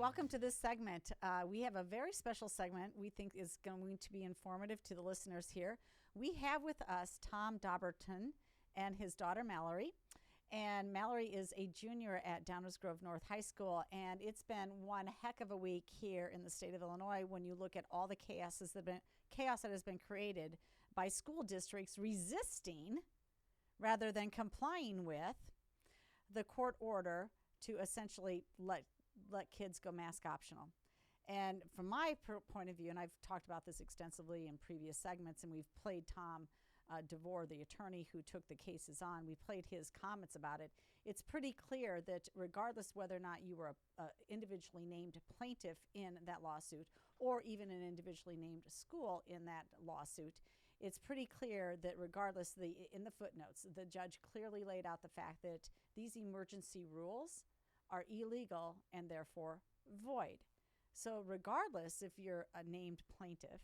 welcome to this segment. We have a very special segment we think is going to be informative to the listeners here. We have with us Tom Dauberton and his daughter Mallory. And Mallory is a junior at Downers Grove North High School, and it's been one heck of a week here in the state of Illinois when you look at all the chaos that has been created by school districts resisting rather than complying with the court order to essentially let kids go mask optional. And from my point of view, and I've talked about this extensively in previous segments, and we've played Tom DeVore, the attorney who took the cases on, we played his comments about it. It's pretty clear that regardless whether or not you were a individually named plaintiff in that lawsuit or even an individually named school in that lawsuit, it's pretty clear that regardless, in the footnotes, the judge clearly laid out the fact that these emergency rules are illegal and therefore void. So regardless if you're a named plaintiff,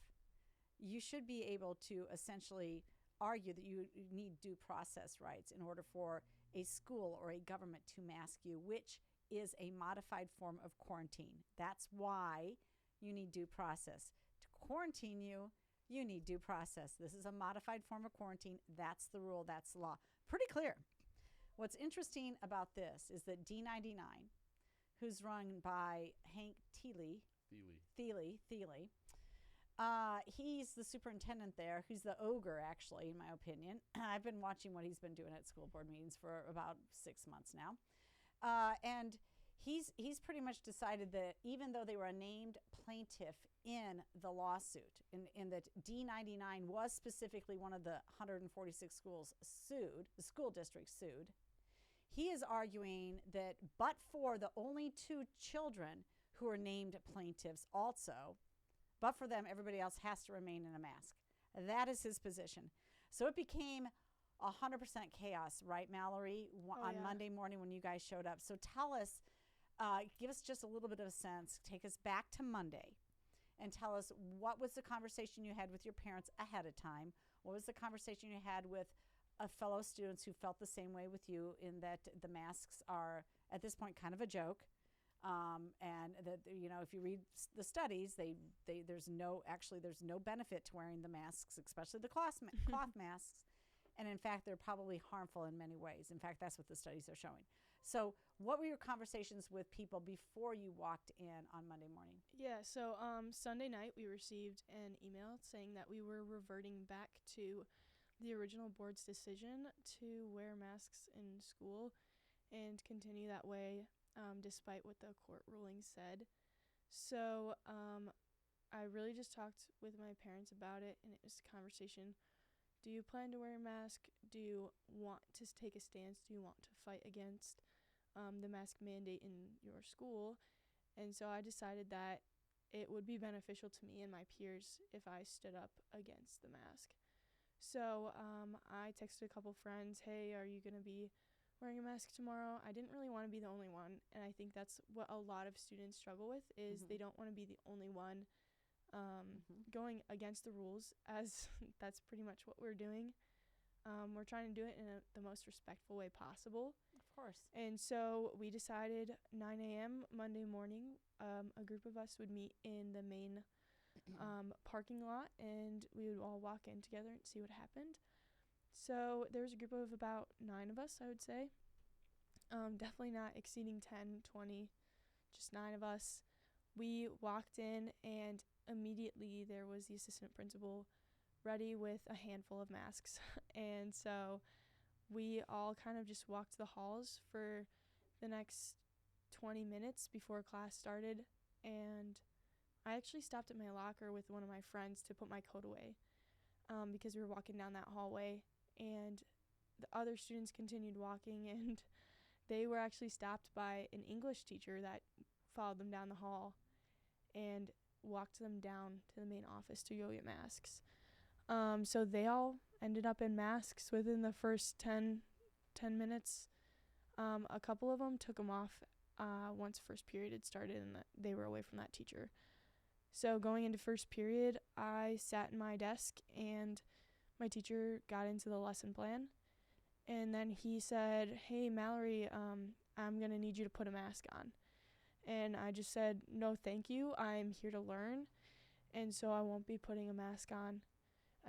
you should be able to essentially argue that you need due process rights in order for a school or a government to mask you, which is a modified form of quarantine. That's why you need due process. To quarantine you, you need due process. This is a modified form of quarantine. That's the rule. That's the law. Pretty clear. What's interesting about this is that D99, who's run by Hank Thiele, he's the superintendent there, who's the ogre, actually, in my opinion. I've been watching what he's been doing at school board meetings for about 6 months now. And he's pretty much decided that even though they were a named plaintiff in the lawsuit, in that D99 was specifically one of the 146 schools sued, the school district sued, he is arguing that but for the only 2 children who are named plaintiffs also, but for them, everybody else has to remain in a mask. That is his position. So it became 100% chaos, right, Mallory, on Monday morning when you guys showed up. So tell us, give us just a little bit of a sense, take us back to Monday and tell us what was the conversation you had with your parents ahead of time? What was the conversation you had with fellow students who felt the same way with you in that the masks are, at this point, kind of a joke? And that, if you read the studies, there's no benefit to wearing the masks, especially the cloth masks. And in fact, they're probably harmful in many ways. In fact, that's what the studies are showing. So what were your conversations with people before you walked in on Monday morning? Yeah, so Sunday night we received an email saying that we were reverting back to the original board's decision to wear masks in school and continue that way, despite what the court ruling said. So I really just talked with my parents about it, and it was a conversation. Do you plan to wear a mask? Do you want to take a stance? Do you want to fight against the mask mandate in your school? And so I decided that it would be beneficial to me and my peers if I stood up against the mask. So I texted a couple friends, hey, are you going to be wearing a mask tomorrow? I didn't really want to be the only one, and I think that's what a lot of students struggle with is they don't want to be the only one going against the rules, as that's pretty much what we're doing. We're trying to do it in the most respectful way possible. Of course. And so we decided 9 a.m. Monday morning, a group of us would meet in the main parking lot, and we would all walk in together and see what happened. So there was a group of about 9 of us, I would say. Definitely not exceeding 10, 20, just 9 of us. We walked in, and immediately there was the assistant principal ready with a handful of masks. And so we all kind of just walked the halls for the next 20 minutes before class started. And I actually stopped at my locker with one of my friends to put my coat away because we were walking down that hallway. And the other students continued walking, and they were actually stopped by an English teacher that followed them down the hall and walked them down to the main office to go get masks. So they all ended up in masks within the first 10 minutes. A couple of them took them off once first period had started and they were away from that teacher. So going into first period, I sat in my desk and my teacher got into the lesson plan. And then he said, hey, Mallory, I'm going to need you to put a mask on. And I just said, no, thank you. I'm here to learn. And so I won't be putting a mask on.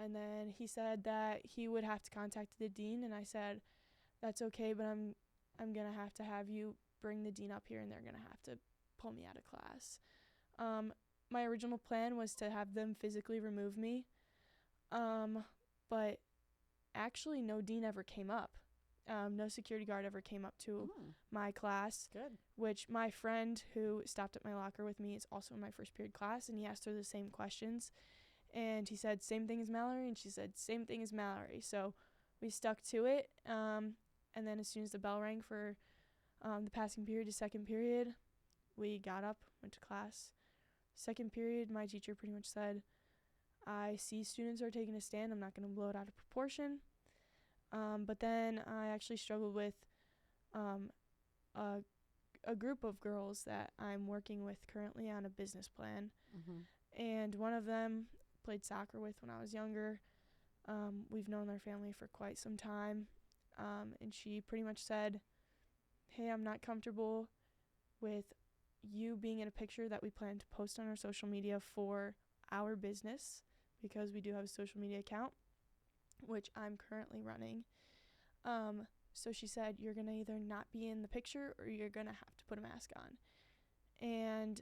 And then he said that he would have to contact the dean. And I said, that's okay, but I'm going to have you bring the dean up here, and they're going to have to pull me out of class. My original plan was to have them physically remove me. But actually no dean ever came up. No security guard ever came up to my class. Good. Which my friend who stopped at my locker with me is also in my first period class, and he asked her the same questions. And he said, same thing as Mallory, and she said, same thing as Mallory. So we stuck to it. And then as soon as the bell rang for the passing period to second period, we got up, went to class. Second period, my teacher pretty much said, I see students are taking a stand. I'm not going to blow it out of proportion. But then I actually struggled with a group of girls that I'm working with currently on a business plan. And one of them played soccer with when I was younger. We've known their family for quite some time. And she pretty much said, hey, I'm not comfortable with you being in a picture that we plan to post on our social media for our business, because we do have a social media account, which I'm currently running. So she said, you're going to either not be in the picture or you're going to have to put a mask on. And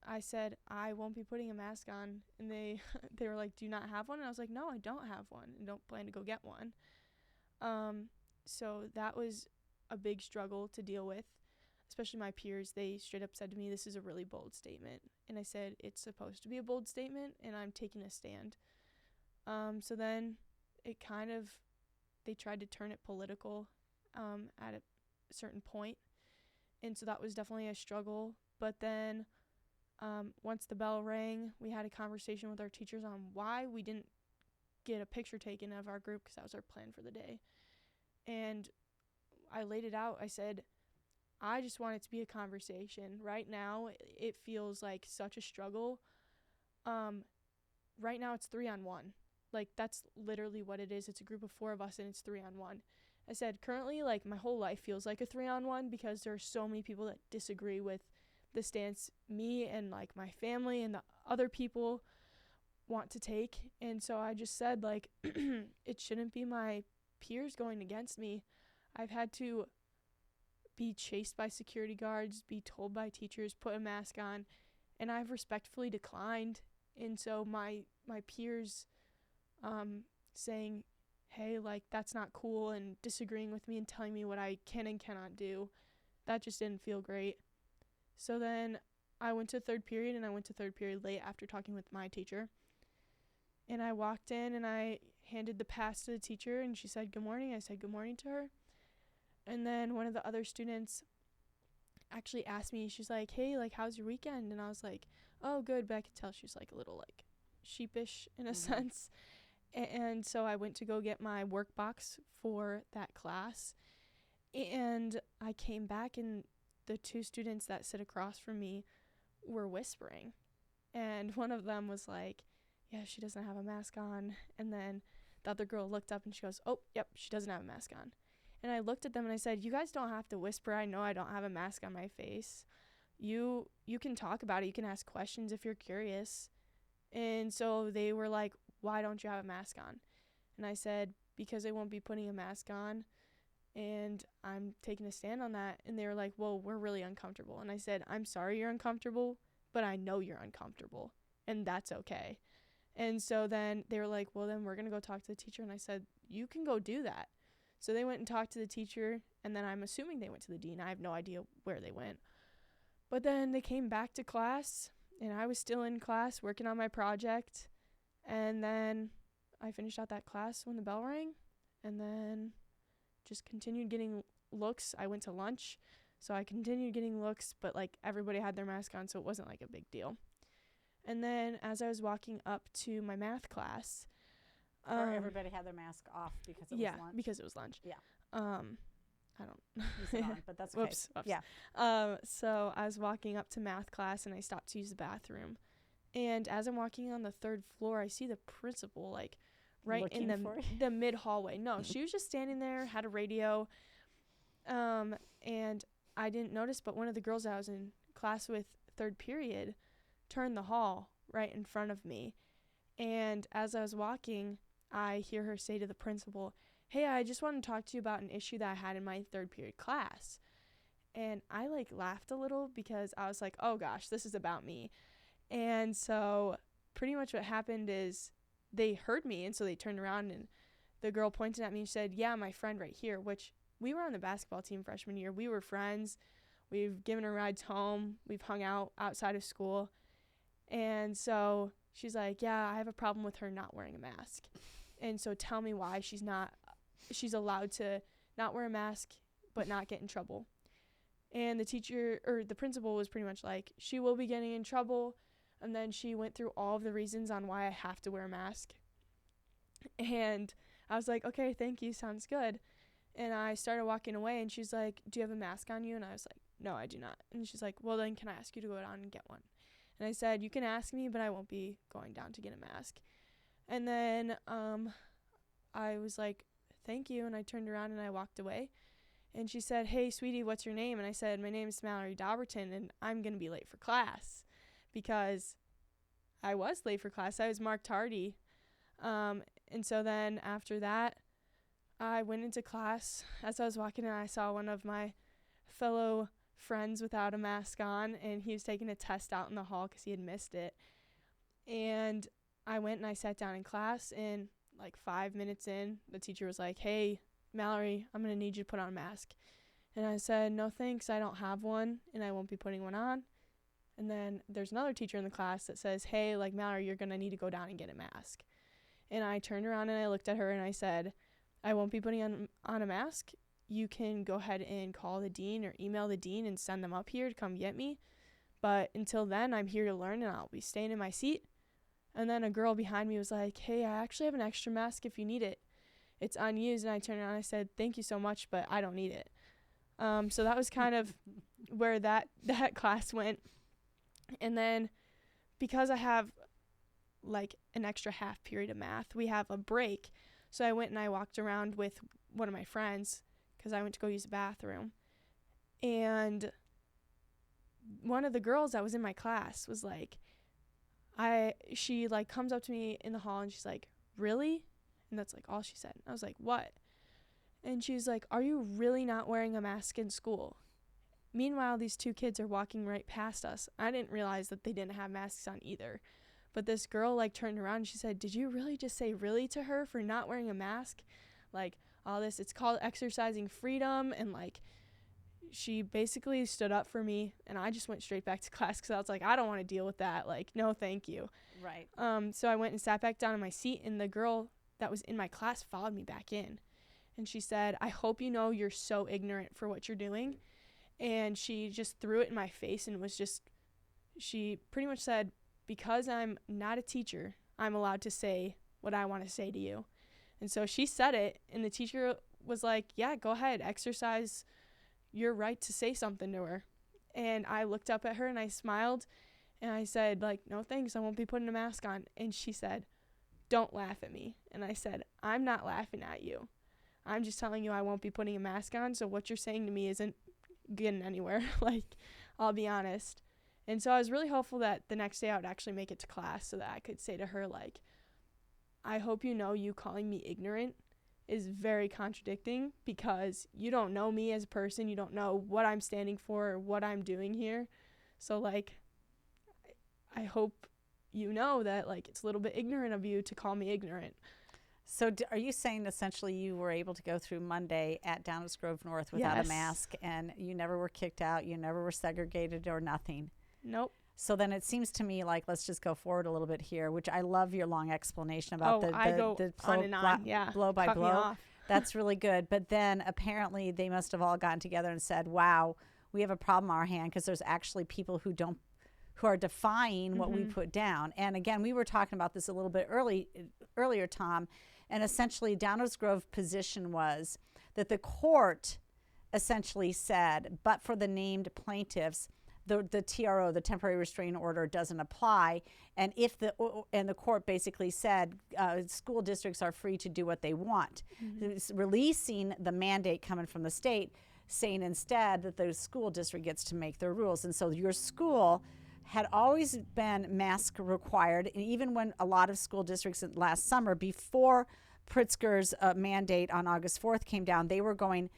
I said, I won't be putting a mask on. And they were like, do you not have one? And I was like, no, I don't have one and don't plan to go get one. So that was a big struggle to deal with, especially my peers. They straight up said to me, this is a really bold statement. And I said, it's supposed to be a bold statement, and I'm taking a stand. So then they tried to turn it political at a certain point. And so that was definitely a struggle. But then once the bell rang, we had a conversation with our teachers on why we didn't get a picture taken of our group, because that was our plan for the day. And I laid it out. I said, I just want it to be a conversation. Right now, it feels like such a struggle. Right now, it's 3-on-1. Like, that's literally what it is. It's a group of 4 of us, and it's 3-on-1. I said, currently, like, my whole life feels like a 3-on-1 because there are so many people that disagree with the stance me and, like, my family and the other people want to take. And so I just said, like, it shouldn't be my peers going against me. I've had to be chased by security guards, be told by teachers, put a mask on, and I've respectfully declined. And so my peers saying, hey, like, that's not cool, and disagreeing with me and telling me what I can and cannot do, that just didn't feel great. So then I went to third period, and I went to third period late after talking with my teacher. And I walked in, and I handed the pass to the teacher, and she said, good morning. I said good morning to her. And then one of the other students actually asked me, she's like, hey, like, how's your weekend? And I was like, oh, good. But I could tell she was, like, a little, like, sheepish in a sense. And so I went to go get my work box for that class. And I came back, and the 2 students that sit across from me were whispering. And one of them was like, yeah, she doesn't have a mask on. And then the other girl looked up, and she goes, oh, yep, she doesn't have a mask on. And I looked at them, and I said, you guys don't have to whisper. I know I don't have a mask on my face. You can talk about it. You can ask questions if you're curious. And so they were like, why don't you have a mask on? And I said, because I won't be putting a mask on, and I'm taking a stand on that. And they were like, well, we're really uncomfortable. And I said, I'm sorry you're uncomfortable, but I know you're uncomfortable, and that's okay. And so then they were like, well, then we're going to go talk to the teacher. And I said, you can go do that. So they went and talked to the teacher, and then I'm assuming they went to the dean. I have no idea where they went. But then they came back to class, and I was still in class working on my project. And then I finished out that class when the bell rang, and then just continued getting looks. I went to lunch, so I continued getting looks, but, like, everybody had their mask on, so it wasn't, like, a big deal. And then as I was walking up to my math class, or everybody had their mask off because it was lunch? Yeah, because it was lunch. Yeah. I don't Use it on, but that's okay. Whoops. Yeah. So I was walking up to math class, and I stopped to use the bathroom. And as I'm walking on the 3rd floor, I see the principal, like, right Looking in the mid hallway. No, she was just standing there, had a radio. And I didn't notice, but one of the girls I was in class with third period turned the hall right in front of me. And as I was walking, I hear her say to the principal, "Hey, I just want to talk to you about an issue that I had in my third period class." And I laughed a little because I was like, oh gosh, this is about me. And so pretty much what happened is they heard me, and so they turned around and the girl pointed at me and said, "Yeah, my friend right here," which we were on the basketball team freshman year. We were friends. We've given her rides home. We've hung out outside of school. And so she's like, "Yeah, I have a problem with her not wearing a mask. And so tell me why she's allowed to not wear a mask but not get in trouble." And the principal was pretty much like, "She will be getting in trouble." And then she went through all of the reasons on why I have to wear a mask. And I was like, "Okay, thank you. Sounds good." And I started walking away, and she's like, "Do you have a mask on you?" And I was like, "No, I do not." And she's like, "Well, then can I ask you to go down and get one?" And I said, "You can ask me, but I won't be going down to get a mask." And then I was like, "Thank you." And I turned around and I walked away. And she said, "Hey, sweetie, what's your name?" And I said, "My name is Mallory Dauberton, and I'm going to be late for class," because I was late for class. I was marked tardy. And so then after that, I went into class. As I was walking in, I saw one of my fellow friends without a mask on, and he was taking a test out in the hall because he had missed it. And I went and I sat down in class, and 5 minutes in, the teacher was like, "Hey, Mallory, I'm going to need you to put on a mask." And I said, "No thanks, I don't have one, and I won't be putting one on." And then there's another teacher in the class that says, "Hey, Mallory, you're going to need to go down and get a mask." And I turned around and I looked at her and I said, "I won't be putting on a mask. You can go ahead and call the dean or email the dean and send them up here to come get me. But until then, I'm here to learn, and I'll be staying in my seat." And then a girl behind me was like, "Hey, I actually have an extra mask if you need it. It's unused." And I turned around and I said, "Thank you so much, but I don't need it." So that was kind of where that class went. And then because I have an extra half period of math, we have a break. So I went and I walked around with one of my friends because I went to go use the bathroom. And one of the girls that was in my class was she comes up to me in the hall and she's like, "Really?" And that's all she said. I was like, "What?" And she's like, "Are you really not wearing a mask in school?" Meanwhile, these two kids are walking right past us. I didn't realize that they didn't have masks on either. But this girl turned around and she said, "Did you really just say really to her for not wearing a mask? All this, it's called exercising freedom." And she basically stood up for me, and I just went straight back to class because I was like, I don't want to deal with that. No, thank you. Right. So I went and sat back down in my seat, and the girl that was in my class followed me back in. And she said, "I hope you know you're so ignorant for what you're doing." And she just threw it in my face and she pretty much said, "Because I'm not a teacher, I'm allowed to say what I want to say to you." And so she said it, and the teacher was like, "Yeah, go ahead, exercise your right to say something to her." And I looked up at her and I smiled and I said, "No thanks, I won't be putting a mask on." And she said, "Don't laugh at me." And I said, "I'm not laughing at you. I'm just telling you I won't be putting a mask on, so what you're saying to me isn't getting anywhere." I'll be honest. And so I was really hopeful that the next day I would actually make it to class so that I could say to her, "I hope you know you calling me ignorant is very contradicting because you don't know me as a person. You don't know what I'm standing for or what I'm doing here. So, I hope you know that, it's a little bit ignorant of you to call me ignorant." So are you saying essentially you were able to go through Monday at Downers Grove North without Yes. a mask, and you never were kicked out, you never were segregated or nothing? Nope. So then it seems to me let's just go forward a little bit here, which I love your long explanation about I go on and on. blow by Cut me blow. off. That's really good. But then apparently they must have all gotten together and said, "Wow, we have a problem on our hand," because there's actually people who are defying what we put down. And again, we were talking about this a little bit earlier, Tom, and essentially Downers Grove position was that the court essentially said, but for the named plaintiffs, the TRO, the temporary restraining order, doesn't apply. And the court basically said school districts are free to do what they want. It's releasing the mandate coming from the state, saying instead that the school district gets to make their rules. And so your school had always been mask required, and even when a lot of school districts last summer, before Pritzker's mandate on August 4th came down, they were going,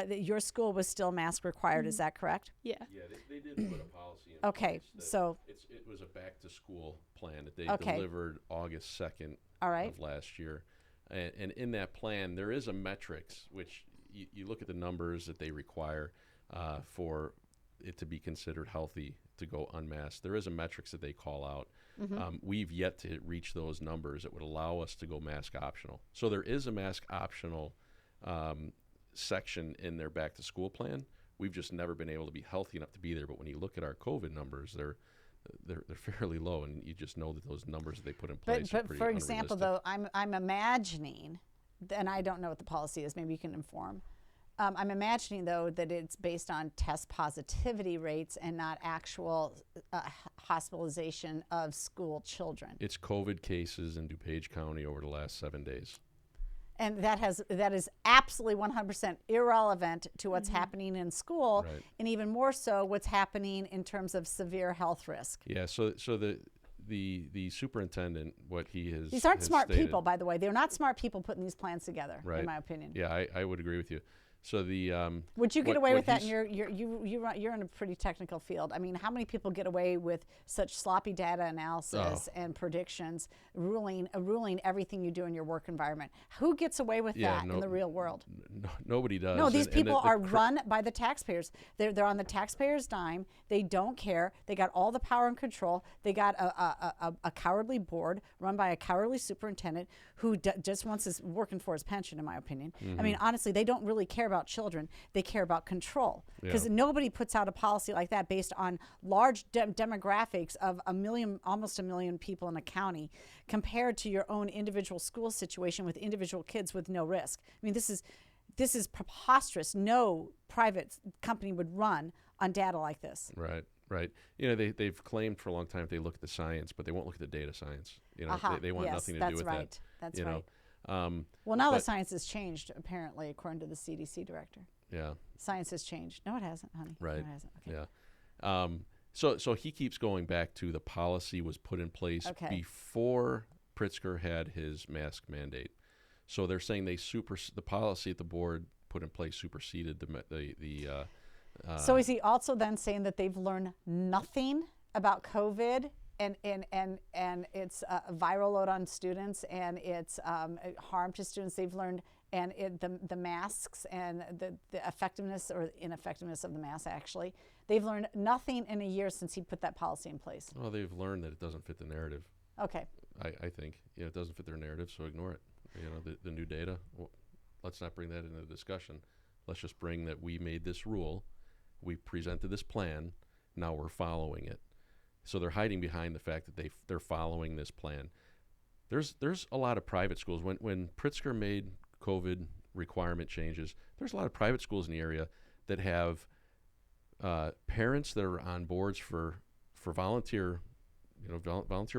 your school was still mask required. Is that correct? Yeah. Yeah, they did put a policy in Okay, place. so It was a back-to-school plan that they Okay. delivered August 2nd all right. of last year. And in that plan, there is a metrics, which you look at the numbers that they require for it to be considered healthy to go unmasked. There is a metrics that they call out. We've yet to reach those numbers that would allow us to go mask optional. So there is a mask optional section in their back to school plan. We've just never been able to be healthy enough to be there. But when you look at our COVID numbers, they're fairly low, and you just know that those numbers that they put in place are But pretty for example, unrealistic. though, I'm imagining, and I don't know what the policy is. Maybe you can inform. I'm imagining, though, that it's based on test positivity rates and not actual hospitalization of school children. It's COVID cases in DuPage County over the last 7 days. And that is absolutely 100% irrelevant to what's happening in school, Right. and even more so what's happening in terms of severe health risk. Yeah, so the superintendent, what he has These aren't has smart stated- people, by the way. They're not smart people putting these plans together, Right. in my opinion. Yeah, I would agree with you. So the Would you get what- away what with that? he's- And you're in a pretty technical field. I mean, how many people get away with such sloppy data analysis and predictions, ruling everything you do in your work environment? Who gets away with that in the real world? Nobody does. No, these And the people are run by the taxpayers. They're on the taxpayers' dime. They don't care. They got all the power and control. They got a cowardly board run by a cowardly superintendent who just wants his working for his pension, in my opinion. I mean, honestly, they don't really care about children. They care about control, because nobody puts out a policy like that based on large demographics of almost a million people in a county, compared to your own individual school situation with individual kids with no risk. I mean, this is preposterous. No private company would run on data like this. Right. You know, they've claimed for a long time that they look at the science, but they won't look at the data science. You know, they want nothing to do with that. That's you right. know, Well, now the science has changed, apparently, according to the CDC director. yeah. Science has changed. No, it hasn't, honey. Right. No, it hasn't. Okay. Yeah. So he keeps going back to the policy was put in place before Pritzker had his mask mandate. So they're saying the policy at the board put in place superseded the so is he also then saying that they've learned nothing about COVID and its viral load on students and its harm to students? They've learned, and the masks and the effectiveness or ineffectiveness of the mask, actually. They've learned nothing in a year since he put that policy in place. Well, they've learned that it doesn't fit the narrative. Okay. I think it doesn't fit their narrative, so ignore it. You know, the new data. Well, let's not bring that into the discussion. Let's just bring that we made this rule, we presented this plan, now we're following it. So they're hiding behind the fact that they're following this plan. There's a lot of private schools. When Pritzker made COVID requirement changes, there's a lot of private schools in the area that have parents that are on boards for volunteer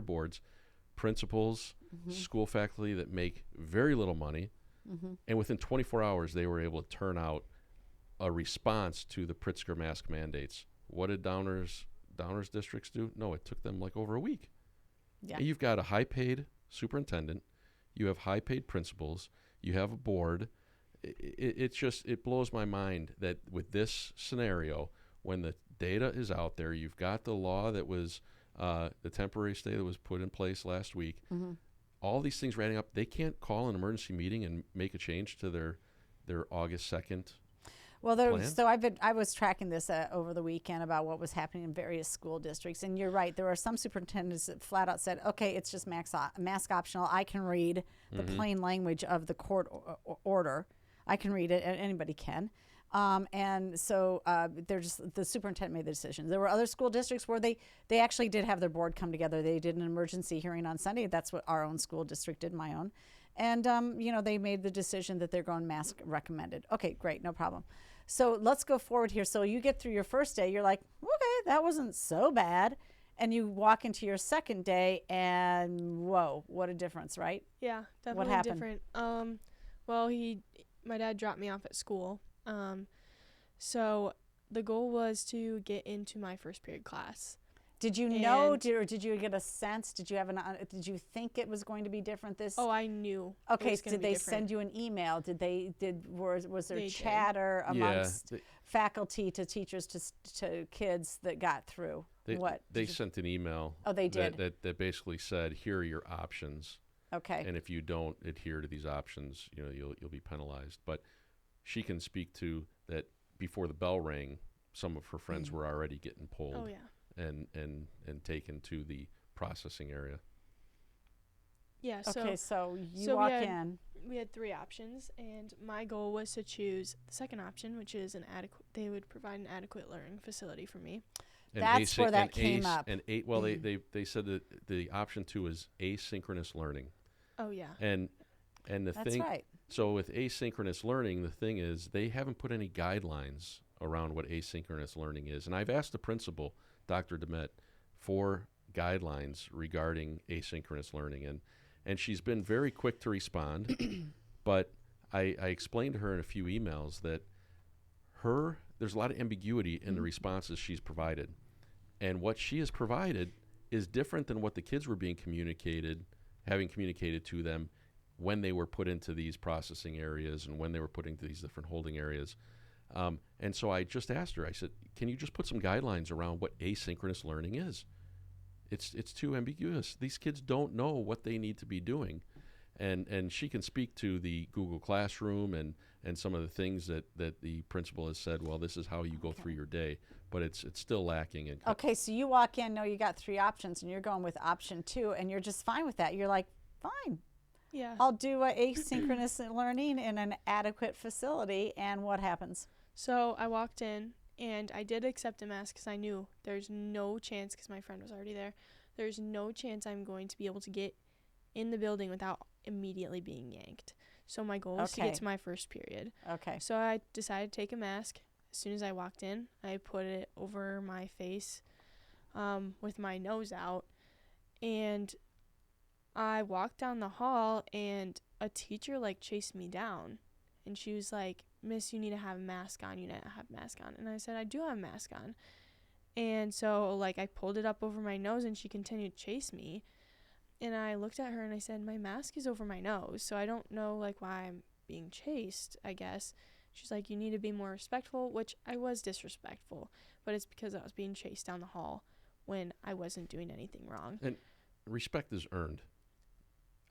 boards, principals, school faculty that make very little money, and within 24 hours they were able to turn out a response to the Pritzker mask mandates. What did Downers districts do? No, it took them like over a week. Yeah. And you've got a high-paid superintendent, you have high-paid principals, you have a board. It blows my mind that with this scenario, when the data is out there, you've got the law that was the temporary stay that was put in place last week. All these things are adding up. They can't call an emergency meeting and make a change to their August 2nd. Well, I was tracking this over the weekend about what was happening in various school districts, and you're right. There are some superintendents that flat out said, "Okay, it's just mask optional. I can read the plain language of the court order. I can read it, and anybody can." And so the superintendent made the decision. There were other school districts where they actually did have their board come together. They did an emergency hearing on Sunday. That's what our own school district did, my own. And, they made the decision that they're going mask recommended. Okay, great, no problem. So let's go forward here. So you get through your first day, you're like, okay, that wasn't so bad. And you walk into your second day and whoa, what a difference, right? Yeah, definitely What happened? different. Well, my dad dropped me off at school. So the goal was to get into my first period class. Did you know, or did you get a sense? Did you have did you think it was going to be different this? Oh, I knew. Okay, did they send you an email? Was there They chatter did. amongst faculty to teachers to kids that got through? They sent an email. Oh, they did. That basically said, here are your options. Okay. And if you don't adhere to these options, you'll be penalized. But she can speak to that. Before the bell rang, some of her friends were already getting pulled. Oh, yeah. And taken to the processing area. Yeah. So you walk in. We had 3 options, and my goal was to choose the second option, which is they would provide an adequate learning facility for me. And that's where that came up. They said that the option 2 is asynchronous learning. Oh yeah. And the that's thing. Right. So with asynchronous learning, the thing is they haven't put any guidelines around what asynchronous learning is, and I've asked the principal, Dr. Demet, for guidelines regarding asynchronous learning, and she's been very quick to respond. But I explained to her in a few emails that there's a lot of ambiguity in the responses she's provided, and what she has provided is different than what the kids were having communicated to them when they were put into these processing areas and when they were put into these different holding areas. And so I just asked her, I said, can you just put some guidelines around what asynchronous learning is? It's too ambiguous. These kids don't know what they need to be doing. And she can speak to the Google Classroom and some of the things that the principal has said, well, this is how you go through your day. But it's still lacking. Okay, so you walk in, you got 3 options, and you're going with option 2, and you're just fine with that. You're like, fine. Yeah. I'll do asynchronous learning in an adequate facility, and what happens? So I walked in, and I did accept a mask because I knew there's no chance, because my friend was already there, there's no chance I'm going to be able to get in the building without immediately being yanked. So my goal was to get to my first period. Okay. So I decided to take a mask. As soon as I walked in, I put it over my face with my nose out, and I walked down the hall, and a teacher chased me down, and she was like, "Miss, you need to have a mask on. You need to have a mask on." And I said, "I do have a mask on." And so I pulled it up over my nose, and she continued to chase me. And I looked at her and I said, "My mask is over my nose, so I don't know why I'm being chased, I guess." She's like, "You need to be more respectful," which I was disrespectful, but it's because I was being chased down the hall when I wasn't doing anything wrong. And respect is earned.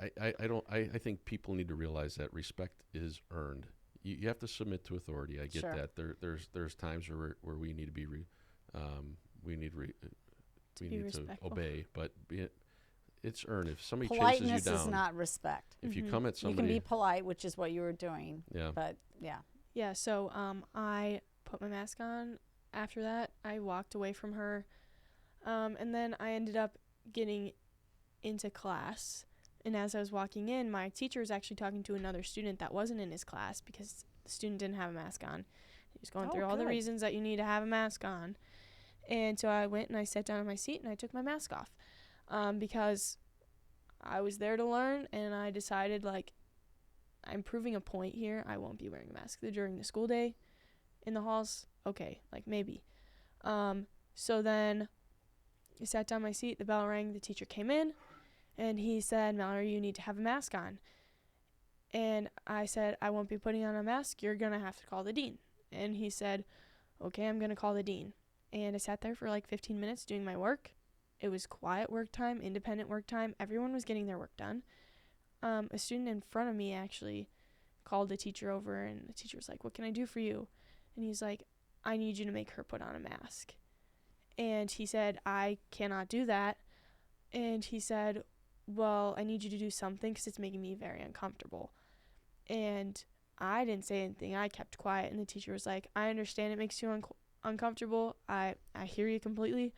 I think people need to realize that respect is earned. You have to submit to authority. I get that. There's times where we need to be to obey, but it's earned. If somebody chases you down, politeness is not respect. If you come at somebody, you can be polite, which is what you were doing. Yeah. But yeah. Yeah. So I put my mask on. After that, I walked away from her, and then I ended up getting into class. And as I was walking in, my teacher was actually talking to another student that wasn't in his class because the student didn't have a mask on. He was going through all the reasons that you need to have a mask on. And so I went and I sat down in my seat and I took my mask off because I was there to learn, and I decided, I'm proving a point here. I won't be wearing a mask during the school day in the halls. Okay, maybe. So then I sat down in my seat. The bell rang. The teacher came in. And he said, "Mallory, you need to have a mask on." And I said, "I won't be putting on a mask. You're going to have to call the dean." And he said, "Okay, I'm going to call the dean." And I sat there for 15 minutes doing my work. It was quiet work time, independent work time. Everyone was getting their work done. A student in front of me actually called the teacher over, and the teacher was like, "What can I do for you?" And he's like, "I need you to make her put on a mask." And he said, "I cannot do that." And he said, "Well, I need you to do something because it's making me very uncomfortable." And I didn't say anything. I kept quiet. And the teacher was like, "I understand it makes you uncomfortable. I hear you completely.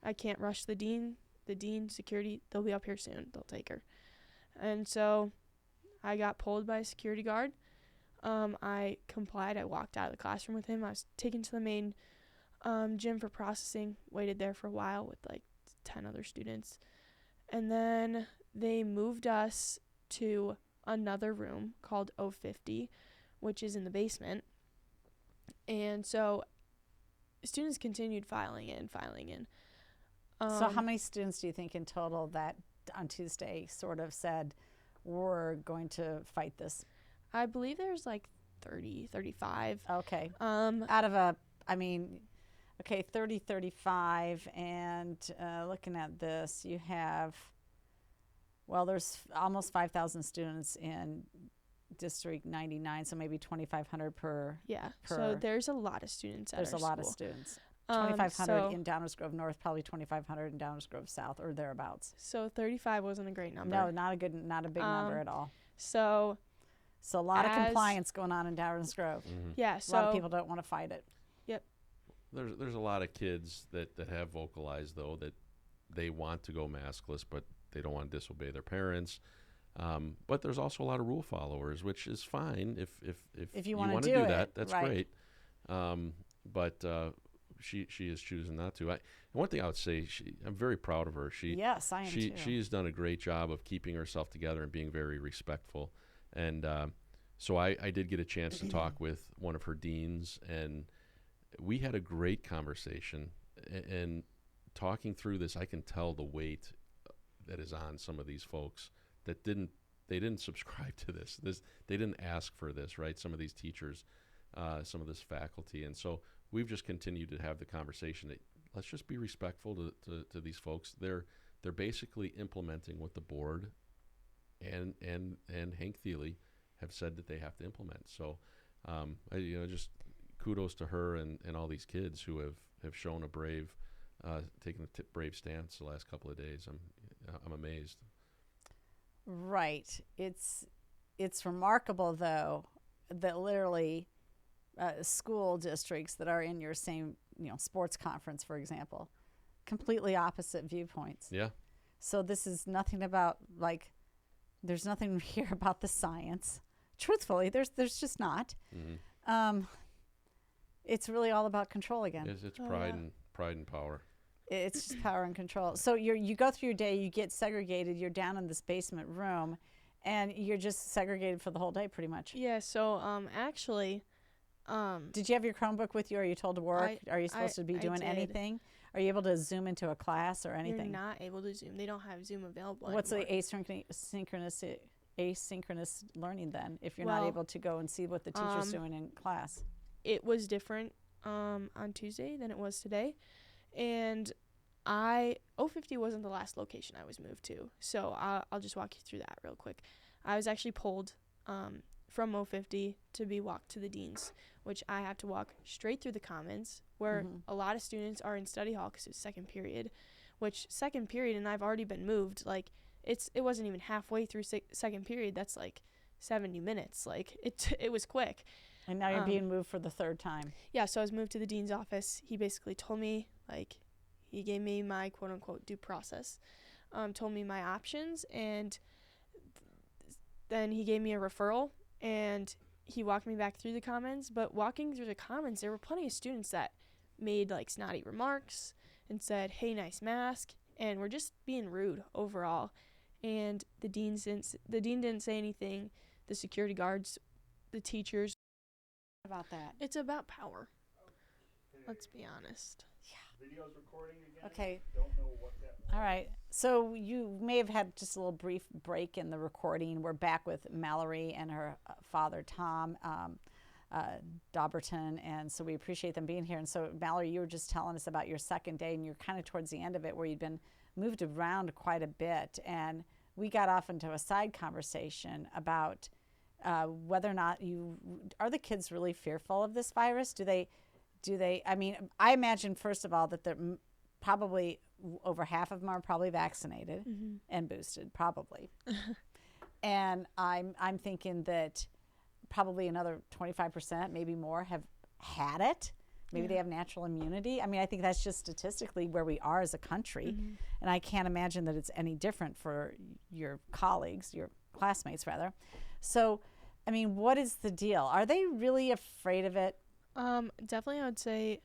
I can't rush the dean. The dean, security, they'll be up here soon. They'll take her." And so I got pulled by a security guard. I complied. I walked out of the classroom with him. I was taken to the main gym for processing. Waited there for a while with 10 other students. And then they moved us to another room called O50, which is in the basement. And so students continued filing in. So how many students do you think in total that on Tuesday sort of said, we're going to fight this? I believe there's like 30, 35. Okay. Out of okay, 30, 35. And looking at this, you have, there's almost 5,000 students in District 99, so maybe 2,500 per. Yeah, so there's a lot of students at our school. There's a lot of students. 2,500 in Downers Grove North, probably 2,500 in Downers Grove South, or thereabouts. So 35 wasn't a great number. No, not a big number at all. So a lot of compliance going on in Downers Grove. Mm-hmm. Yeah, a lot of people don't want to fight it. Yep. There's a lot of kids that have vocalized, though, that they want to go maskless, but they don't want to disobey their parents. But there's also a lot of rule followers, which is fine if you want to do that. That's right. Great. But she is choosing not to. And one thing I would say, I'm very proud of her. Yes, I am too. She's done a great job of keeping herself together and being very respectful. And so I did get a chance to talk with one of her deans, and we had a great conversation. And talking through this, I can tell the weight that is on some of these folks that they didn't subscribe to this. They didn't ask for this, right? Some of these teachers, some of this faculty. And so we've just continued to have the conversation that let's just be respectful to these folks. They're basically implementing what the board and Hank Thiele have said that they have to implement. So just kudos to her and all these kids who have shown a brave, taken a brave stance the last couple of days. I'm amazed. Right. It's remarkable, though, that literally school districts that are in your same sports conference, for example, completely opposite viewpoints. Yeah. So this is nothing about there's nothing here about the science. Truthfully, there's just not. Mm-hmm. It's really all about control again. It's pride and power. It's just power and control. So you go through your day, you get segregated, you're down in this basement room, and you're just segregated for the whole day pretty much. Yeah, so actually... did you have your Chromebook with you? Are you told to work? Are you supposed to be doing anything? Are you able to Zoom into a class or anything? You're not able to Zoom. They don't have Zoom available What's anymore. the asynchronous learning then, if you're not able to go and see what the teacher's doing in class? It was different on Tuesday than it was today. And 050 wasn't the last location I was moved to. So I'll just walk you through that real quick. I was actually pulled from 050 to be walked to the dean's, which I have to walk straight through the commons, where a lot of students are in study hall because it's second period, and I've already been moved. It wasn't even halfway through second period. That's 70 minutes. It was quick. And now you're being moved for the third time. Yeah, so I was moved to the dean's office. He basically told me, he gave me my quote-unquote due process, told me my options, and then he gave me a referral, and he walked me back through the commons. But walking through the commons, there were plenty of students that made snotty remarks and said, "Hey, nice mask," and were just being rude overall. And the dean didn't say anything. The security guards, the teachers. About that. It's about power. Let's be honest. Yeah. Video's recording again. Okay. Don't know what that was. All right. So you may have had just a little brief break in the recording. We're back with Mallory and her father, Tom Dauberton, and so we appreciate them being here. And so, Mallory, you were just telling us about your second day, and you're kind of towards the end of it where you'd been moved around quite a bit. And we got off into a side conversation about whether or not are the kids really fearful of this virus? Do they, I mean, I imagine, first of all, that they're probably over half of them are probably vaccinated and boosted, probably. And I'm thinking that probably another 25%, maybe more, have had it. Maybe they have natural immunity. I mean, I think that's just statistically where we are as a country. And I can't imagine that it's any different for your colleagues, your classmates, rather. So, I mean, what is the deal? Are they really afraid of it? Definitely, I would say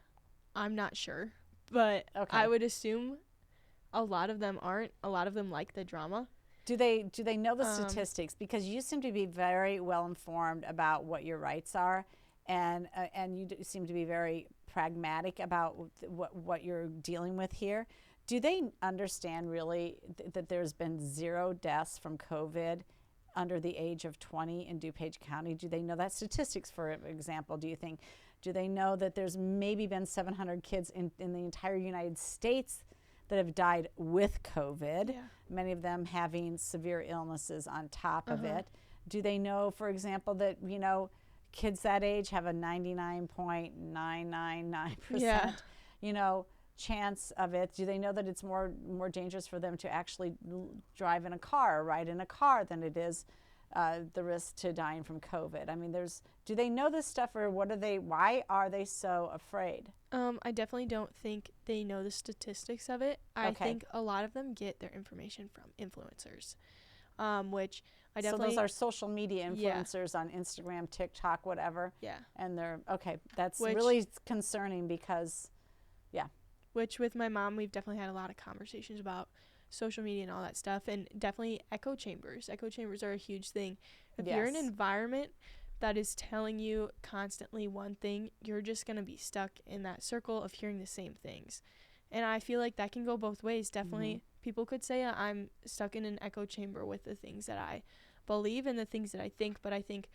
I'm not sure. But Okay. I would assume a lot of them aren't. A lot of them like the drama. Do they know the statistics? Because you seem to be very well informed about what your rights are. and you seem to be very pragmatic about what you're dealing with here. Do they understand really that there's been 0 deaths from COVID under the age of 20 in DuPage County? Do they know that? Statistics, for example, do they know that there's maybe been 700 kids in the entire United States that have died with COVID, Yeah. many of them having severe illnesses on top of it? Do they know, for example, that, kids that age have a 99.999%, Yeah. chance of it? Do they know that it's more dangerous for them to actually drive in a car or ride in a car than it is the risk to dying from COVID? I mean, do they know this stuff, or why are they so afraid? I definitely don't think they know the statistics of it. I Okay. think a lot of them get their information from influencers, which I So definitely. those are social media Yeah. influencers on Instagram, TikTok, whatever. Yeah. And they're, okay, that's Which- really concerning because, Which with my mom, we've definitely had a lot of conversations about social media and all that stuff, and definitely echo chambers. Echo chambers are a huge thing. If you're in an Yes. environment that is telling you constantly one thing, you're just going to be stuck in that circle of hearing the same things. And I feel like that can go both ways. Definitely, people could say I'm stuck in an echo chamber with the things that I believe and the things that I think, but I think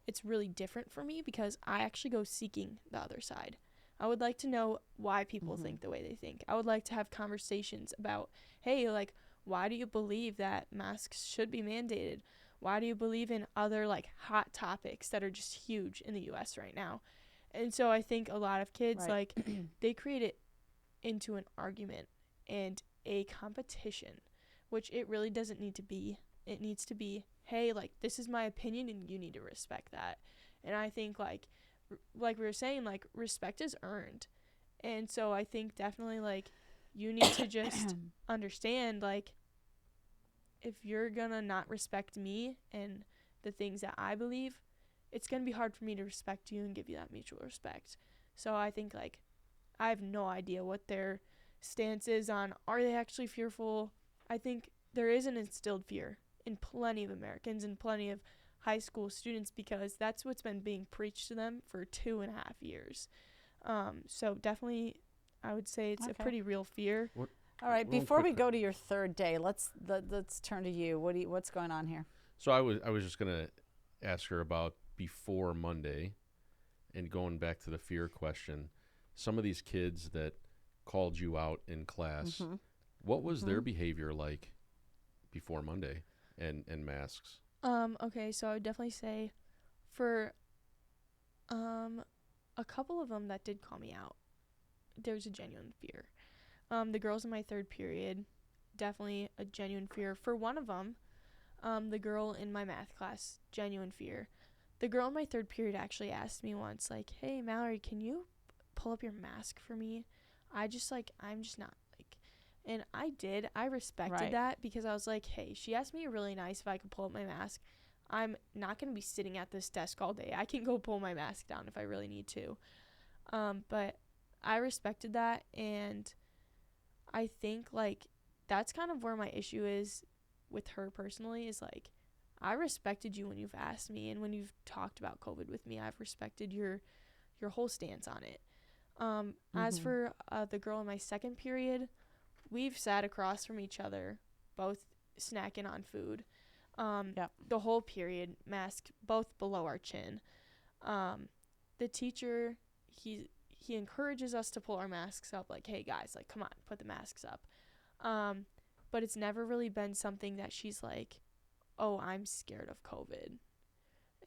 it's really different for me because I actually go seeking the other side. I would like to know why people think the way they think. I would like to have conversations about, hey, like, why do you believe that masks should be mandated? Why do you believe in other, like, hot topics that are just huge in the U.S. right now? And so I think a lot of kids, Right. like, they create it into an argument and a competition, which it really doesn't need to be. It needs to be, hey, like, this is my opinion and you need to respect that. And I think, like we were saying, like, respect is earned. And so I think definitely, like, you need to just understand, like, if you're gonna not respect me and the things that I believe, it's gonna be hard for me to respect you and give you that mutual respect. So I think, like, I have no idea what their stance is on, are they actually fearful? I think there is an instilled fear in plenty of Americans and plenty of high school students because that's what's been being preached to them for 2.5 years. So definitely, I would say it's a Okay. pretty real fear. All right, One before we quick- go to your third day, let's turn to you. What's going on here? So I was just gonna ask her about before Monday, and going back to the fear question. Some of these kids that called you out in class, what was their behavior like before Monday and masks? Okay, so I would definitely say for a couple of them that did call me out, there was a genuine fear. The girls in my third period, definitely a genuine fear. For one of them, the girl in my math class, genuine fear. The girl in my third period actually asked me once, like, hey, Mallory, can you pull up your mask for me? I'm just not, like, and I did. I respected Right. that because I was like, hey, she asked me really nice if I could pull up my mask. I'm not going to be sitting at this desk all day. I can go pull my mask down if I really need to. But I respected that, and I think, like, that's kind of where my issue is with her personally, is, like, I respected you when you've asked me and when you've talked about COVID with me. I've respected your whole stance on it. As for the girl in my second period, we've sat across from each other, both snacking on food. The whole period, mask both below our chin. The teacher, he encourages us to pull our masks up, like, hey guys, like, come on, put the masks up. But it's never really been something that she's like, oh, I'm scared of COVID,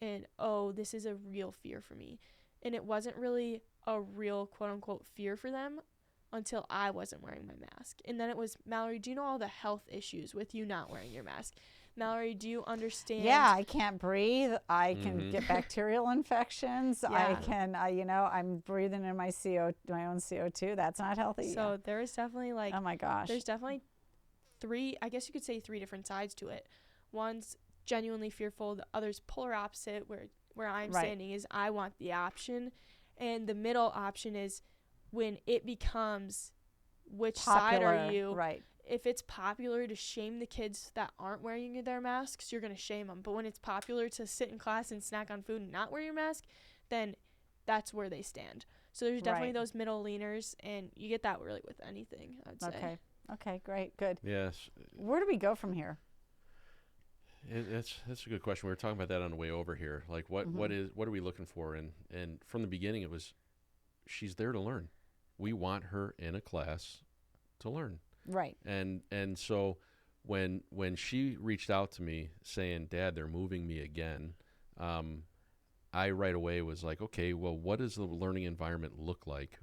and oh, this is a real fear for me. And it wasn't really a real quote unquote fear for them until I wasn't wearing my mask. And then it was, Mallory, do you know all the health issues with you not wearing your mask? Mallory, do you understand? Yeah, I can't breathe. I can get bacterial infections. I Yeah. can, I'm breathing in my own CO2. That's not healthy. So there is definitely, like, oh my gosh. there's definitely three different sides to it. One's genuinely fearful, the other's polar opposite, where I'm Right. standing is I want the option, and the middle option is when it becomes which side are you. Right. If it's popular to shame the kids that aren't wearing their masks, you're going to shame them. But when it's popular to sit in class and snack on food and not wear your mask, then that's where they stand. So there's definitely Right. those middle leaners, and you get that really with anything, I'd say. Okay. Okay, great. Good. Yes, Where do we go from here? that's a good question. We were talking about that on the way over here. Like, what are we looking for? And from the beginning, it was she's there to learn. We want her in a class to learn. Right. And so when she reached out to me saying, "Dad, they're moving me again," I right away was like, "Okay, well, what does the learning environment look like?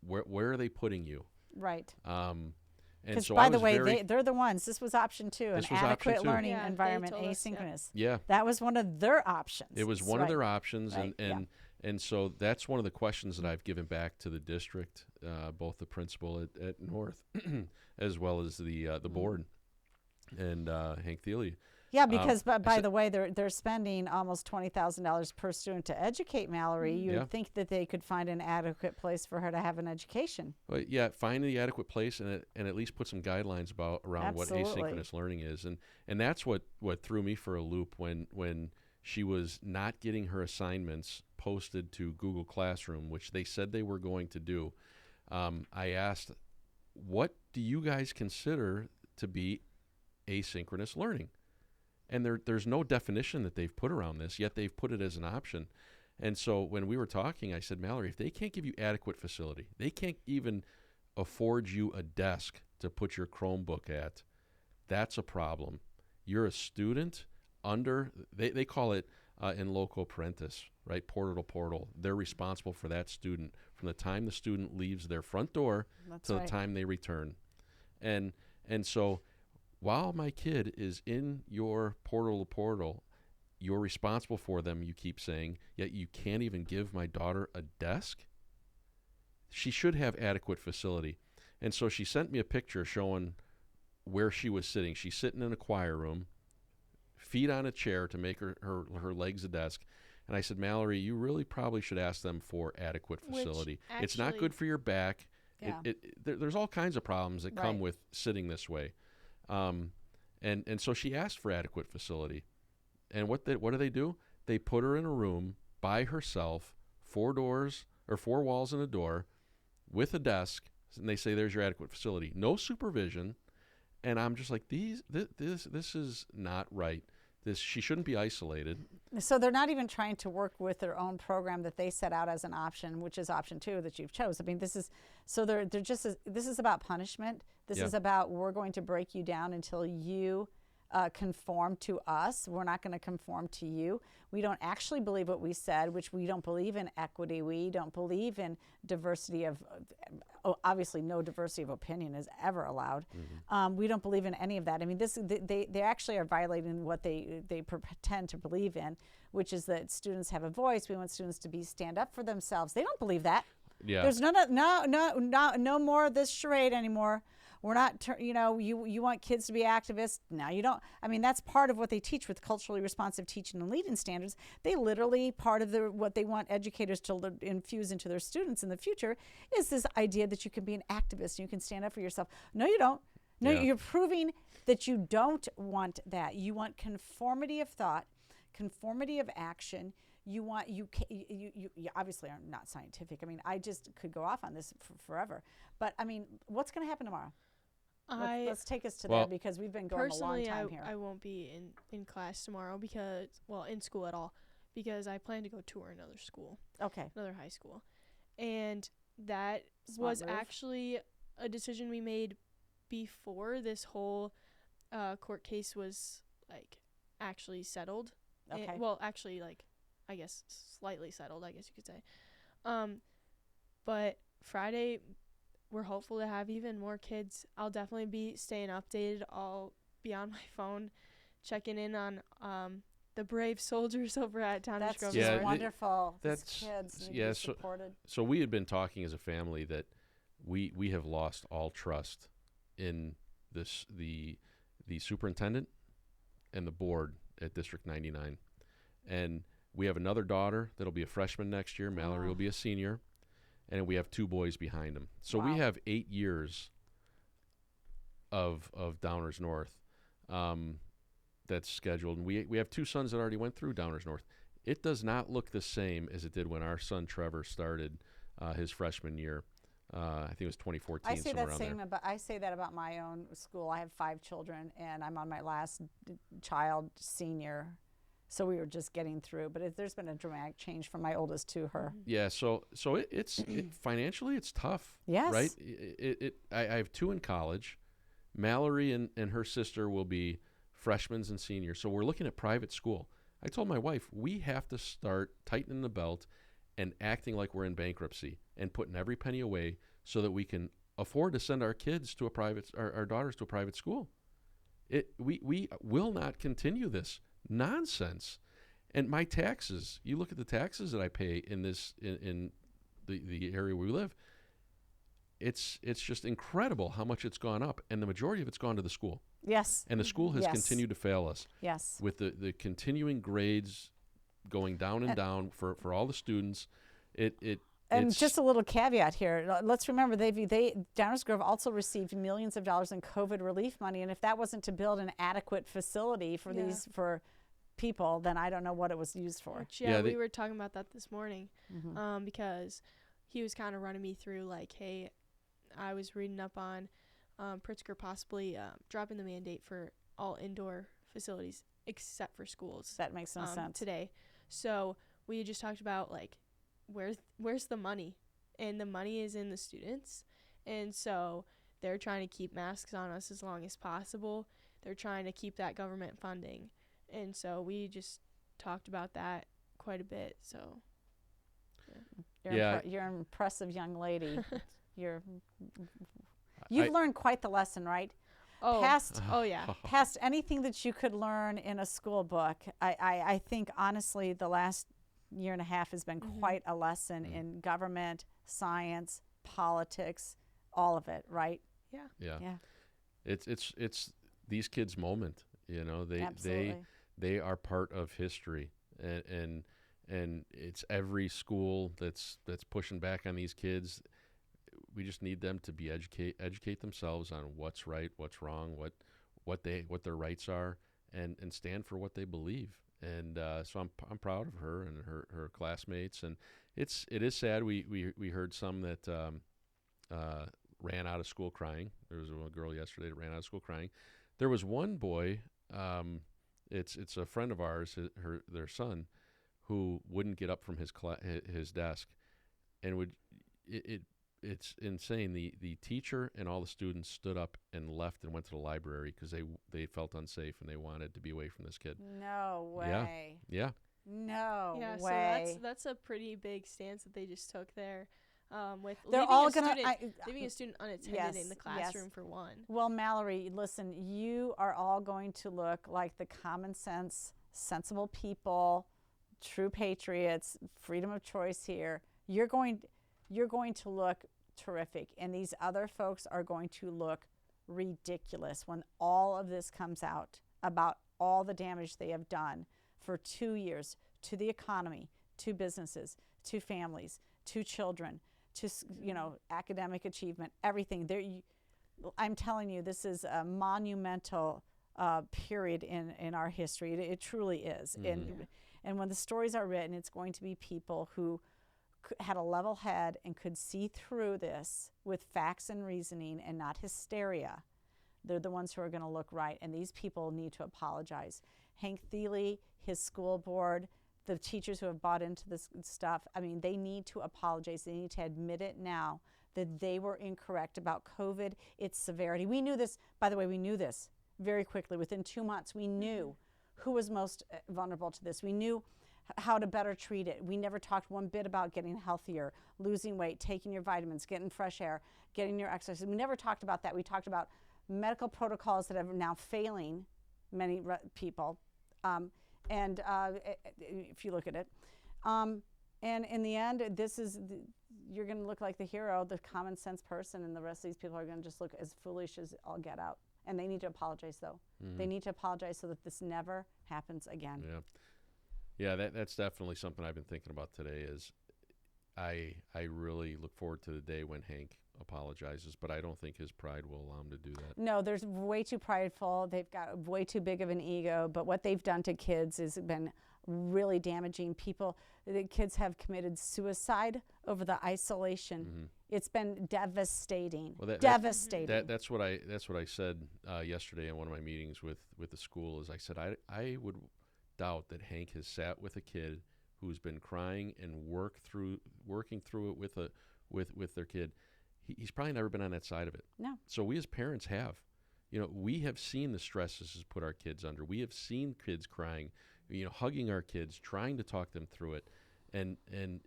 Where are they putting you?" Right. And Because, so by I the was way, very they're the ones. This was option 2, This an was option adequate 2. learning Yeah, they environment, told us, asynchronous. yeah. That was one of their options. It was That's one right. of their options, Right, yeah. and so that's one of the questions that I've given back to the district, both the principal at North, as well as the board, and Hank Thiele. Yeah, because I by said- the way, they're spending almost $20,000 per student to educate Mallory. Mhm. You Yeah. would think that they could find an adequate place for her to have an education. But yeah, find the adequate place and at least put some guidelines around what Absolutely. asynchronous learning is, and that's what threw me for a loop when she was not getting her assignments posted to Google Classroom, which they said they were going to do. I asked, "What do you guys consider to be asynchronous learning?" And there's no definition that they've put around this, yet they've put it as an option. And so when we were talking, I said, "Mallory, if they can't give you adequate facility, they can't even afford you a desk to put your Chromebook at, that's a problem. You're a student under," they call it in loco parentis, right? Portal to portal. They're responsible for that student from the time the student leaves their front door That's to right. the time they return. And so while my kid is in your portal to portal, you're responsible for them, you keep saying, yet you can't even give my daughter a desk? She should have adequate facility. And so she sent me a picture showing where she was sitting. She's sitting in a choir room, feet on a chair to make her legs a desk. And I said, "Mallory, you really probably should ask them for adequate Which facility. It's not actually- good for your back. Yeah. There's all kinds of problems that come Right. with sitting this way." And so she asked for adequate facility. And what do? They put her in a room by herself, 4 walls and a door, with a desk, and they say, "There's your adequate facility." No supervision. And I'm just like, this is not right. She shouldn't be isolated. So they're not even trying to work with their own program that they set out as an option, which is option 2 that you've chose. I mean, this is this is about punishment. This Yeah. is about, we're going to break you down until you conform to us. We're not going to conform to you. We don't actually believe what we said, which we don't believe in equity. We don't believe in diversity of, obviously no diversity of opinion is ever allowed. We don't believe in any of that. I mean, they actually are violating what they pretend to believe in, which is that students have a voice. We want students to stand up for themselves. They don't believe that. Yeah. There's no more of this charade anymore. We're not, you want kids to be activists. No, you don't. I mean, that's part of what they teach with culturally responsive teaching and leading standards. They literally, part of what they want educators to infuse into their students in the future is this idea that you can be an activist and you can stand up for yourself. No, you don't. No, Yeah. you're proving that you don't want that. You want conformity of thought, conformity of action. You obviously are not scientific. I mean, I just could go off on this forever. But I mean, what's going to happen tomorrow? Let's take us to Well, there, because we've been going a long Personally, time here. I won't be in class tomorrow in school at all, because I plan to go tour another school, Okay. another high school. And that Smart was move. actually a decision we made before this whole court case was actually settled. Okay. Actually, I guess slightly settled, I guess you could say. But Friday, we're hopeful to have even more kids. I'll definitely be staying updated. I'll be on my phone, checking in on the brave soldiers over at Towners That's Grove. just Yeah, North. wonderful. These that's- kids need to yeah, be so- supported. So we had been talking as a family that we have lost all trust in the superintendent and the board at District 99. And we have another daughter that'll be a freshman next year. Mallory Oh. will be a senior. And we have 2 boys behind them. So Wow. we have 8 years of Downers North that's scheduled. And we have 2 sons that already went through Downers North. it does not look the same as it did when our son Trevor started his freshman year. I think it was 2014, I say somewhere that around same there. about. I say that about my own school. I have 5 children, and I'm on my last child, senior. So we were just getting through, but there's been a dramatic change from my oldest to her. Yeah, so it's financially it's tough. Yes. Right. I have 2 in college. Mallory and her sister will be freshmen and seniors. So we're looking at private school. I told my wife we have to start tightening the belt and acting like we're in bankruptcy and putting every penny away so that we can afford to send our kids to our daughters to a private school. We will not continue this nonsense. And my taxes, you look at the taxes that I pay in the area where we live, it's just incredible how much it's gone up, and the majority of it's gone to the school. Yes. And the school has Yes. continued to fail us. Yes. With the continuing grades going down and down for all the students. And It's just a little caveat here. Let's remember, Downers Grove also received millions of dollars in COVID relief money, and if that wasn't to build an adequate facility for for people, then I don't know what it was used for. Which, Yeah, we were talking about that this morning, Mm-hmm. because he was kind of running me through, like, hey, I was reading up on Pritzker possibly dropping the mandate for all indoor facilities except for schools. That makes no sense. Today. So we just talked about, like, where's the money? And the money is in the students. And so they're trying to keep masks on us as long as possible. They're trying to keep that government funding. And so we just talked about that quite a bit. So You're an impressive young lady. You've learned quite the lesson, right? Oh yeah. Past anything that you could learn in a school book. I think, honestly, the last year and a half has been quite a lesson in government, science, politics, all of it, right? Yeah. Yeah. It's these kids' moment. You know, they are part of history, and it's every school that's pushing back on these kids. We just need them to be educate themselves on what's right, what's wrong, what their rights are, and stand for what they believe. And so I'm proud of her and her classmates. And it is sad. We heard some that ran out of school crying. There was a girl yesterday that ran out of school crying. There was one boy. It's a friend of ours, their son, who wouldn't get up from his desk, and it's insane. The teacher and all the students stood up and left and went to the library because they felt unsafe and they wanted to be away from this kid. No way. Yeah. No Yeah, way. so that's a pretty big stance that they just took there, with They're leaving all a gonna leaving a student unattended yes, in the classroom for one. Well, Mallory, listen, you are all going to look like the common sense, sensible people, true patriots, freedom of choice here. You're going to look terrific, and these other folks are going to look ridiculous when all of this comes out about all the damage they have done for 2 years to the economy, to businesses, to families, to children, to academic achievement, everything. I'm telling you, this is a monumental period in our history. It truly is. And when the stories are written, it's going to be people who had a level head and could see through this with facts and reasoning and not hysteria. They're the ones who are going to look right, and these people need to apologize. Hank Thiele, his school board, the teachers who have bought into this stuff, I mean, they need to apologize. They need to admit it now that they were incorrect about COVID, its severity. We knew this, by the way, very quickly. Within 2 months, we knew who was most vulnerable to this. We knew how to better treat it. We never talked one bit about getting healthier, losing weight, taking your vitamins, getting fresh air, getting your exercise. We never talked about that. We talked about medical protocols that are now failing many people. And if you look at it. And in the end, you're going to look like the hero, the common sense person, and the rest of these people are going to just look as foolish as all get out. And they need to apologize, though. They need to apologize so that this never happens again. Yeah, that's definitely something I've been thinking about today. Is I really look forward to the day when Hank apologizes, but I don't think his pride will allow him to do that. No, they're way too prideful. They've got way too big of an ego. But what they've done to kids has been really damaging. The kids have committed suicide over the isolation. It's been devastating. Well, devastating. That's what I said yesterday in one of my meetings with the school. Is I said I would doubt that Hank has sat with a kid who's been crying and working through it with their kid. He's probably never been on that side of it. No. So we as parents have. We have seen the stress this has put our kids under. We have seen kids crying, hugging our kids, trying to talk them through it. And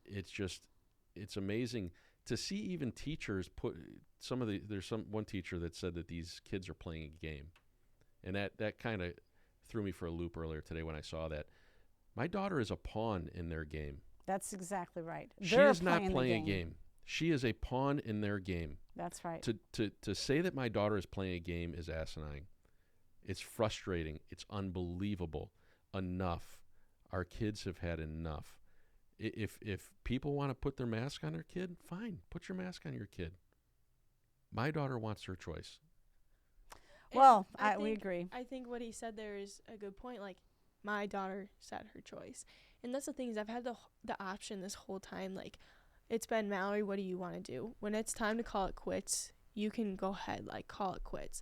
it's amazing to see even teachers put there's one teacher that said that these kids are playing a game. And that kind of threw me for a loop earlier today when I saw that. My daughter is a pawn in their game. That's exactly right. She is not playing a game. She is a pawn in their game. That's right. To say that my daughter is playing a game is asinine. It's frustrating. It's unbelievable. Enough. Our kids have had enough. If people want to put their mask on their kid, fine. Put your mask on your kid. My daughter wants her choice. Well, we agree. I think what he said there is a good point. Like, my daughter said her choice. And that's the thing is I've had the option this whole time. Like, it's been, Mallory, what do you want to do? When it's time to call it quits, you can go ahead, call it quits.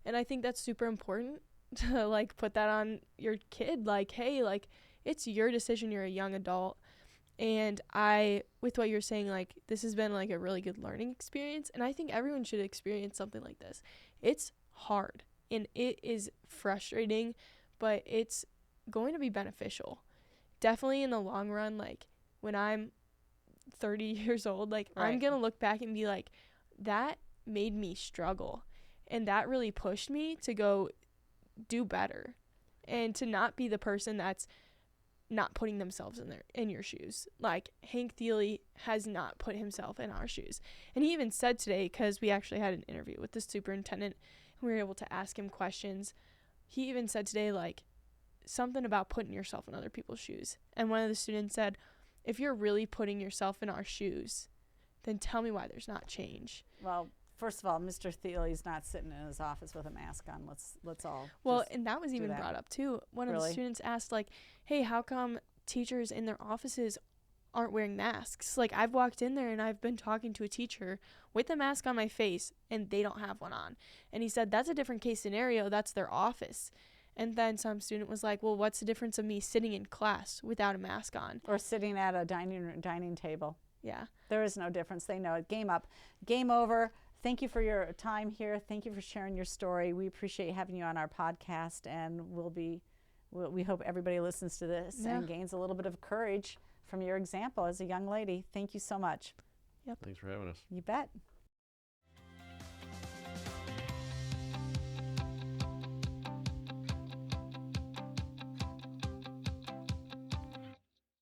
And I think that's super important to, put that on your kid. Hey, it's your decision. You're a young adult. And with what you're saying, this has been, a really good learning experience. And I think everyone should experience something like this. It's hard, and it is frustrating, but it's going to be beneficial. Definitely in the long run, when I'm 30 years old, right. I'm going to look back and be like, that made me struggle. And that really pushed me to go do better and to not be the person that's not putting themselves in your shoes. Hank Thiele has not put himself in our shoes. And he even said today, because we actually had an interview with the superintendent and we were able to ask him questions. He even said today, something about putting yourself in other people's shoes. And one of the students said, if you're really putting yourself in our shoes, then tell me why there's not change. Well, first of all, Mr. Thiele's not sitting in his office with a mask on. Let's all. Well, and that was even brought up too. One of the students asked, hey, how come teachers in their offices aren't wearing masks? I've walked in there and I've been talking to a teacher with a mask on my face and they don't have one on. And he said, that's a different case scenario. That's their office. And then some student was like, well, what's the difference of me sitting in class without a mask on? Or sitting at a dining table. Yeah. There is no difference. They know it. Game up. Game over. Thank you for your time here. Thank you for sharing your story. We appreciate having you on our podcast, and we hope everybody listens to this and gains a little bit of courage from your example as a young lady. Thank you so much. Yep. Thanks for having us. You bet.